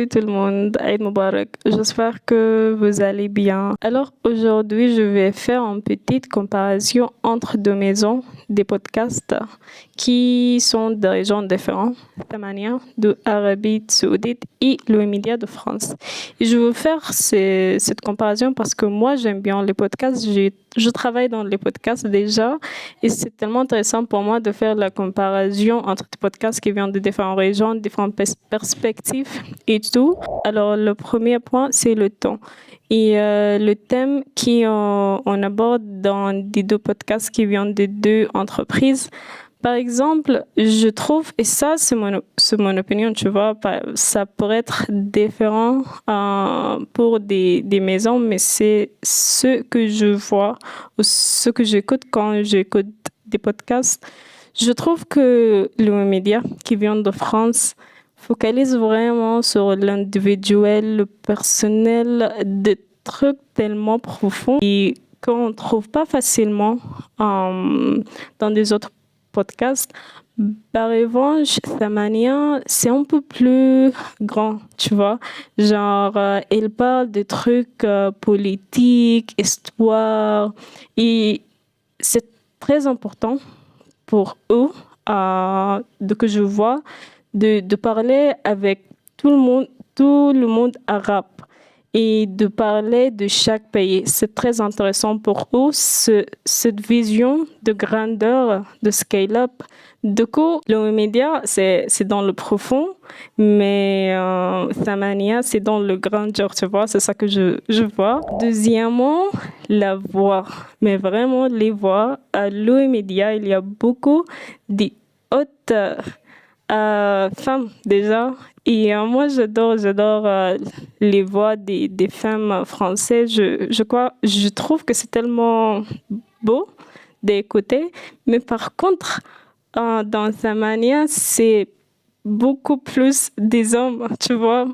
Salut tout le monde, Eid Mubarak. J'espère que vous allez bien. Alors aujourd'hui, je vais faire une petite comparaison entre deux maisons des podcasts qui sont de régions différentes, Tamania de Arabie Saoudite et le Média de France. Et je veux faire cette comparaison parce que moi, j'aime bien les podcasts. Je travaille dans les podcasts déjà et c'est tellement intéressant pour moi de faire la comparaison entre des podcasts qui viennent de différentes régions, différentes perspectives et tout. Alors, le premier point, c'est le temps. Et le thème qu'on aborde dans les deux podcasts qui viennent de deux entreprises. Par exemple, je trouve, et ça c'est mon opinion, tu vois, ça pourrait être différent pour des maisons, mais c'est ce que je vois ou ce que j'écoute quand j'écoute des podcasts. Je trouve que le média qui vient de France focalise vraiment sur l'individuel, le personnel, des trucs tellement profonds et qu'on ne trouve pas facilement dans des autres podcasts. Par revanche, sa manière, c'est un peu plus grand, tu vois. Genre, il parle de trucs politiques, histoire, et c'est très important pour eux, que je vois, de parler avec tout le monde arabe et de parler de chaque pays. C'est très intéressant pour eux, cette vision de grandeur, de scale-up. Du coup, le média, c'est dans le profond, mais Thamania, c'est dans le grandeur, tu vois, c'est ça que je vois. Deuxièmement, la voix, mais vraiment les voix. À le média, il y a beaucoup de hautes femmes déjà. Et moi, j'adore les voix des femmes françaises. Je trouve que c'est tellement beau d'écouter. Mais par contre, dans sa manière, c'est beaucoup plus des hommes, tu vois.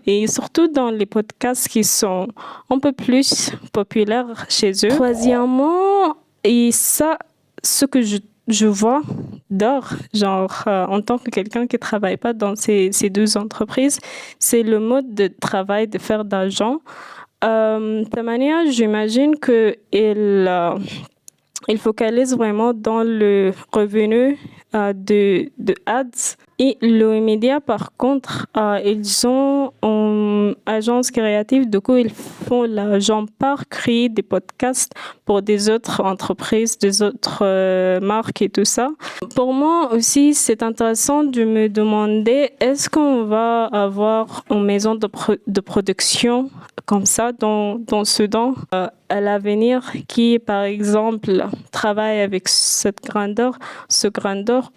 Et surtout dans les podcasts qui sont un peu plus populaires chez eux. Troisièmement, et ça, ce que je vois d'or, genre en tant que quelqu'un qui travaille pas dans ces deux entreprises, c'est le mode de travail, de faire d'argent. De manière, j'imagine que il focalise vraiment dans le revenu de ads. Et le média, par contre, ils ont une agence créative. Du coup, ils font l'argent par créer des podcasts pour des autres entreprises, des autres marques et tout ça. Pour moi aussi, c'est intéressant de me demander, est-ce qu'on va avoir une maison de production comme ça dans Soudan à l'avenir qui, par exemple, travaille avec ce grandeur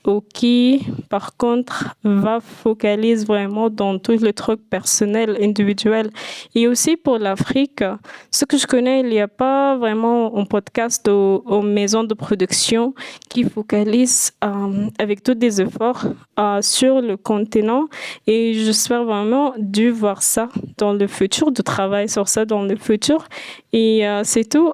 ou qui, par contre, va focaliser vraiment dans tous les trucs personnels, individuels. Et aussi pour l'Afrique, ce que je connais, il n'y a pas vraiment un podcast aux maisons de production qui focalise avec tous des efforts sur le continent. Et j'espère vraiment de voir ça dans le futur, de travailler sur ça dans le futur. Et c'est tout.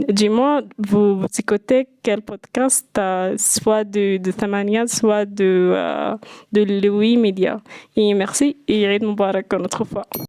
Dis-moi, vous écoutez quel podcast, soit de Tamania, soit de Louis Media. Et merci et Eid Mubarak une autre fois.